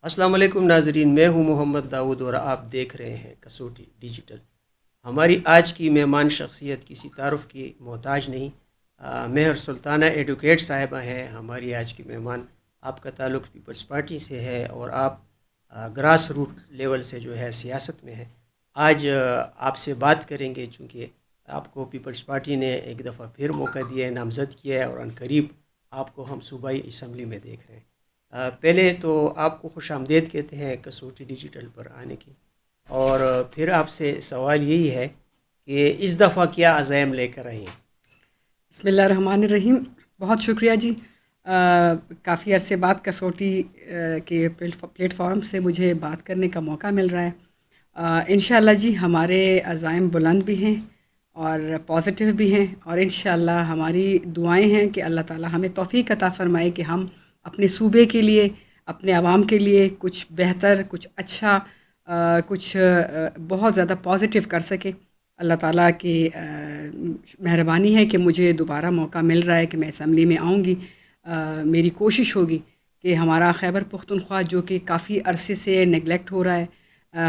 السلام علیکم ناظرین، میں ہوں محمد داؤد اور آپ دیکھ رہے ہیں کسوٹی ڈیجیٹل۔ ہماری آج کی مہمان شخصیت کسی تعارف کی محتاج نہیں، مہر سلطانہ ایڈوکیٹ صاحبہ ہیں ہماری آج کی مہمان۔ آپ کا تعلق پیپلز پارٹی سے ہے اور آپ گراس روٹ لیول سے جو ہے سیاست میں ہیں۔ آج آپ سے بات کریں گے چونکہ آپ کو پیپلز پارٹی نے ایک دفعہ پھر موقع دیا ہے، نامزد کیا ہے اور عنقریب آپ کو ہم صوبائی اسمبلی میں دیکھ رہے ہیں۔ پہلے تو آپ کو خوش آمدید کہتے ہیں کسوٹی ڈیجیٹل پر آنے کی، اور پھر آپ سے سوال یہی ہے کہ اس دفعہ کیا عزائم لے کر آئے ہیں؟ بسم اللہ الرحمن الرحیم۔ بہت شکریہ جی، کافی عرصے بعد کسوٹی کے پلیٹ فارم سے مجھے بات کرنے کا موقع مل رہا ہے۔ انشاءاللہ جی ہمارے عزائم بلند بھی ہیں اور پازیٹیو بھی ہیں، اور انشاءاللہ ہماری دعائیں ہیں کہ اللہ تعالی ہمیں توفیق عطا فرمائے کہ ہم اپنے صوبے کے لیے، اپنے عوام کے لیے کچھ بہتر، کچھ اچھا، کچھ بہت زیادہ پازیٹیو کر سکیں۔ اللہ تعالیٰ کی مہربانی ہے کہ مجھے دوبارہ موقع مل رہا ہے کہ میں اسمبلی میں آؤں گی۔ میری کوشش ہوگی کہ ہمارا خیبر پختونخوا جو کہ کافی عرصے سے نگلیکٹ ہو رہا ہے،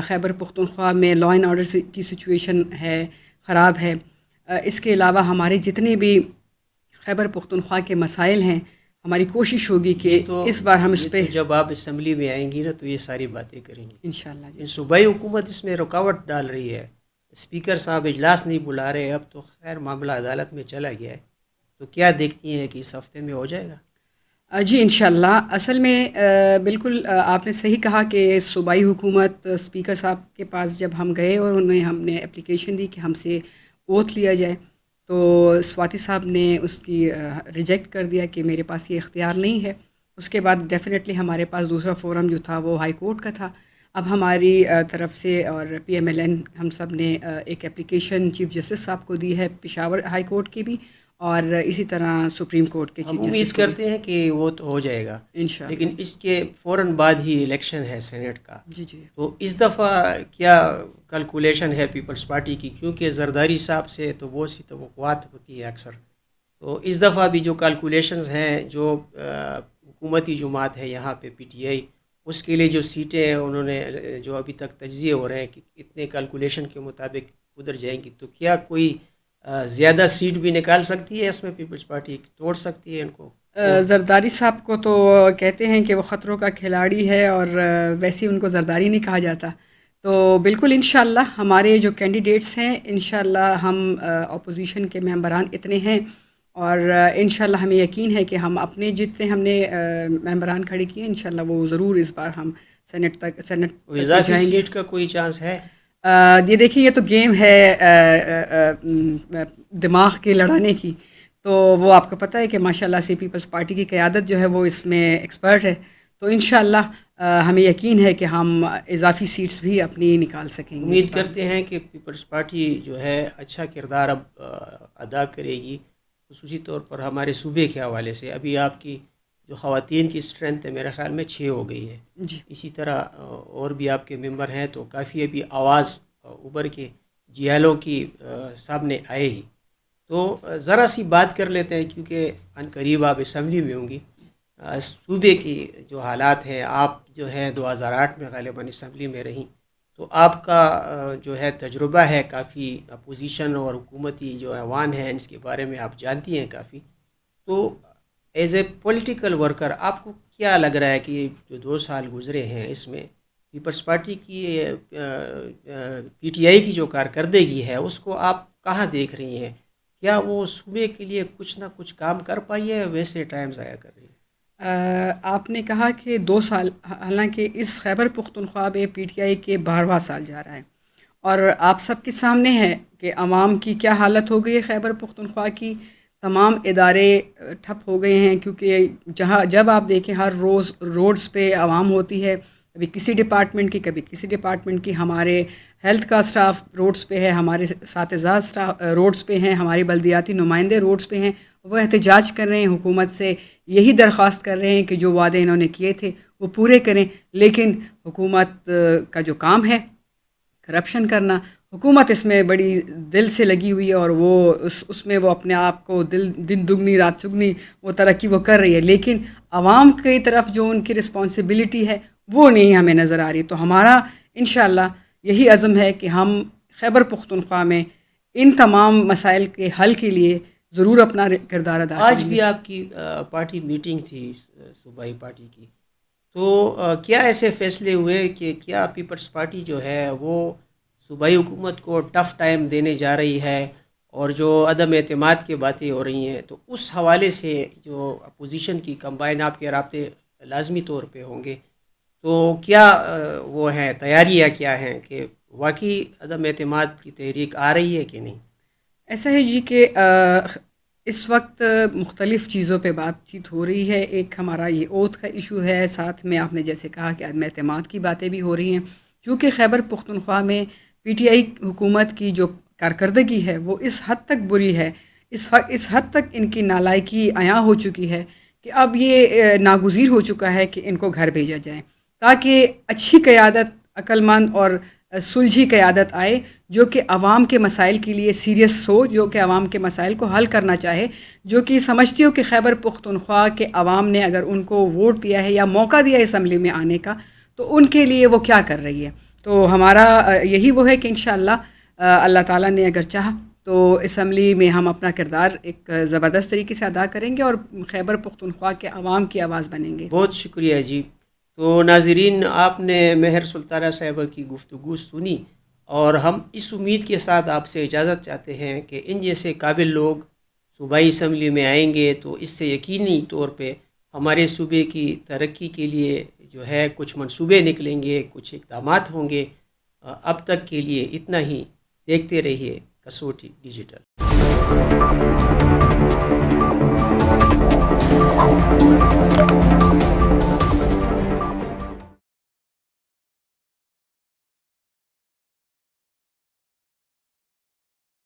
خیبر پختونخوا میں لا اینڈ آرڈر کی سچویشن ہے، خراب ہے۔ اس کے علاوہ ہمارے جتنے بھی خیبر پختونخوا کے مسائل ہیں، ہماری کوشش ہوگی کہ اس بار ہم اس پہ جب آپ اسمبلی میں آئیں گی نا تو یہ ساری باتیں کریں گے انشاءاللہ جی۔ صوبائی حکومت اس میں رکاوٹ ڈال رہی ہے، اسپیکر صاحب اجلاس نہیں بلا رہے، اب تو خیر معاملہ عدالت میں چلا گیا ہے، تو کیا دیکھتی ہیں کہ اس ہفتے میں ہو جائے گا؟ جی انشاءاللہ۔ اصل میں بالکل آپ نے صحیح کہا کہ صوبائی حکومت اسپیکر صاحب کے پاس جب ہم گئے اور ہم نے اپلیکیشن دی کہ ہم سے اوتھ لیا جائے، تو سواتی صاحب نے اس کی ریجیکٹ کر دیا کہ میرے پاس یہ اختیار نہیں ہے۔ اس کے بعد ڈیفینیٹلی ہمارے پاس دوسرا فورم جو تھا وہ ہائی کورٹ کا تھا۔ اب ہماری طرف سے اور پی ایم ایل این ہم سب نے ایک اپلیکیشن چیف جسٹس صاحب کو دی ہے، پشاور ہائی کورٹ کی بھی، اور اسی طرح سپریم کورٹ کے چیف جسٹس کو بھی۔ امید کرتے ہیں کہ وہ تو ہو جائے گا انشاءاللہ، لیکن اس کے فوراً بعد ہی الیکشن ہے سینٹ کا۔ جی جی۔ تو اس دفعہ کیا کیلکولیشن ہے پیپلز پارٹی کی؟ کیونکہ زرداری صاحب سے تو بہت سی توقعات ہوتی ہے اکثر، تو اس دفعہ بھی جو کیلکولیشنز ہیں، جو حکومتی جماعت ہے یہاں پہ پی ٹی آئی، اس کے لیے جو سیٹیں ہیں انہوں نے جو ابھی تک تجزیے ہو رہے ہیں کہ اتنے کیلکولیشن کے مطابق ادھر جائیں گی، تو کیا کوئی زیادہ سیٹ بھی نکال سکتی ہے؟ اس میں پیپلز پارٹی توڑ سکتی ہے ان کو؟ زرداری صاحب کو تو کہتے ہیں کہ وہ خطروں کا کھلاڑی ہے، اور ویسے ہی ان کو زرداری نہیں کہا جاتا۔ تو بالکل انشاءاللہ ہمارے جو کینڈیڈیٹس ہیں، انشاءاللہ ہم اپوزیشن کے ممبران اتنے ہیں، اور انشاءاللہ ہمیں یقین ہے کہ ہم اپنے جتنے ہم نے ممبران کھڑے کیے ہیں، انشاءاللہ وہ ضرور اس بار ہم سینٹ تک اضافی سیٹ کا کوئی چانس ہے؟ یہ دیکھیں، یہ تو گیم ہے دماغ کے لڑانے کی، تو وہ آپ کو پتہ ہے کہ ماشاءاللہ سے پیپلز پارٹی کی قیادت جو ہے وہ اس میں ایکسپرٹ ہے، تو انشاءاللہ ہمیں یقین ہے کہ ہم اضافی سیٹس بھی اپنی نکال سکیں گے۔ امید کرتے ہیں کہ پیپلز پارٹی جو ہے اچھا کردار اب ادا کرے گی، خصوصی طور پر ہمارے صوبے کے حوالے سے۔ ابھی آپ کی جو خواتین کی اسٹرینتھ ہے میرے خیال میں 6 ہو گئی ہے جی۔ اسی طرح اور بھی آپ کے ممبر ہیں، تو کافی ابھی آواز ابھر کے جیالوں کی سامنے آئے ہی۔ تو ذرا سی بات کر لیتے ہیں کیونکہ عنقریب آپ اسمبلی میں ہوں گی، صوبے کی جو حالات ہیں، آپ جو ہے 2008 میں غالباً اسمبلی میں رہیں، تو آپ کا جو ہے تجربہ ہے کافی، اپوزیشن اور حکومتی جو ایوان ہے اس کے بارے میں آپ جانتی ہیں کافی، تو ایز اے پولیٹیکل ورکر آپ کو کیا لگ رہا ہے کہ جو 2 سال گزرے ہیں اس میں پیپلز پارٹی کی پی ٹی آئی کی جو کارکردگی ہے اس کو آپ کہاں دیکھ رہی ہیں؟ کیا وہ صوبے کے لیے کچھ نہ کچھ کام کر پائی ہے، ویسے ٹائم ضائع کر رہی ہے؟ آپ نے کہا کہ 2 سال، حالانکہ اس خیبر پختونخوا میں پی ٹی آئی کے 12واں سال جا رہا ہے، اور آپ سب کے سامنے ہے کہ عوام کی کیا حالت ہو گئی ہے۔ خیبر پختونخوا کی تمام ادارے ٹھپ ہو گئے ہیں، کیونکہ جب آپ دیکھیں ہر روز روڈز پہ عوام ہوتی ہے، کبھی کسی ڈپارٹمنٹ کی، کبھی کسی ڈپارٹمنٹ کی۔ ہمارے ہیلتھ کا سٹاف روڈز پہ ہے، ہمارے اساتذہ روڈز پہ ہیں، ہماری بلدیاتی نمائندے روڈز پہ ہیں، وہ احتجاج کر رہے ہیں، حکومت سے یہی درخواست کر رہے ہیں کہ جو وعدے انہوں نے کیے تھے وہ پورے کریں، لیکن حکومت کا جو کام ہے کرپشن کرنا، حکومت اس میں بڑی دل سے لگی ہوئی ہے، اور وہ اس میں وہ اپنے آپ کو دن دگنی رات چگنی وہ ترقی وہ کر رہی ہے، لیکن عوام کی طرف جو ان کی رسپانسبلٹی ہے وہ نہیں ہمیں نظر آ رہی. تو ہمارا انشاءاللہ یہی عزم ہے کہ ہم خیبر پختونخوا میں ان تمام مسائل کے حل کے لیے ضرور اپنا کردار ادا آج کریں گے. بھی آپ کی پارٹی میٹنگ تھی صوبائی پارٹی کی، تو کیا ایسے فیصلے ہوئے کہ کیا پیپلز پارٹی جو ہے وہ صوبائی حکومت کو ٹف ٹائم دینے جا رہی ہے، اور جو عدم اعتماد کی باتیں ہو رہی ہیں، تو اس حوالے سے جو اپوزیشن کی کمبائن آپ کے رابطے لازمی طور پہ ہوں گے، تو کیا وہ ہیں تیاریاں کیا ہیں کہ واقعی عدم اعتماد کی تحریک آ رہی ہے کہ نہیں؟ ایسا ہے جی کہ اس وقت مختلف چیزوں پہ بات چیت ہو رہی ہے. ایک ہمارا یہ اوتھ کا ایشو ہے، ساتھ میں آپ نے جیسے کہا کہ عدم اعتماد کی باتیں بھی ہو رہی ہیں. چونکہ خیبر پختونخوا میں پی ٹی آئی حکومت کی جو کارکردگی ہے وہ اس حد تک بری ہے، اس حد تک ان کی نالائکی عیاں ہو چکی ہے کہ اب یہ ناگزیر ہو چکا ہے کہ ان کو گھر بھیجا جائے، تاکہ اچھی قیادت، عقل مند اور سلجھی قیادت آئے جو کہ عوام کے مسائل کے لیے سیریس ہو، جو کہ عوام کے مسائل کو حل کرنا چاہے، جو کہ سمجھتی ہو کہ خیبر پختونخوا کے عوام نے اگر ان کو ووٹ دیا ہے یا موقع دیا ہے اسمبلی میں آنے کا، تو ان کے لیے وہ کیا کر رہی ہے. تو ہمارا یہی وہ ہے کہ انشاءاللہ اللہ تعالیٰ نے اگر چاہا تو اسمبلی میں ہم اپنا کردار ایک زبردست طریقے سے ادا کریں گے اور خیبر پختونخوا کے عوام کی آواز بنیں گے. بہت شکریہ جی. تو ناظرین، آپ نے مہر سلطانہ صاحبہ کی گفتگو سنی، اور ہم اس امید کے ساتھ آپ سے اجازت چاہتے ہیں کہ ان جیسے قابل لوگ صوبائی اسمبلی میں آئیں گے تو اس سے یقینی طور پہ ہمارے صوبے کی ترقی کے لیے جو ہے کچھ منصوبے نکلیں گے، کچھ اقدامات ہوں گے. اب تک کے لیے اتنا ہی. دیکھتے رہیے کسوٹی ڈیجیٹل.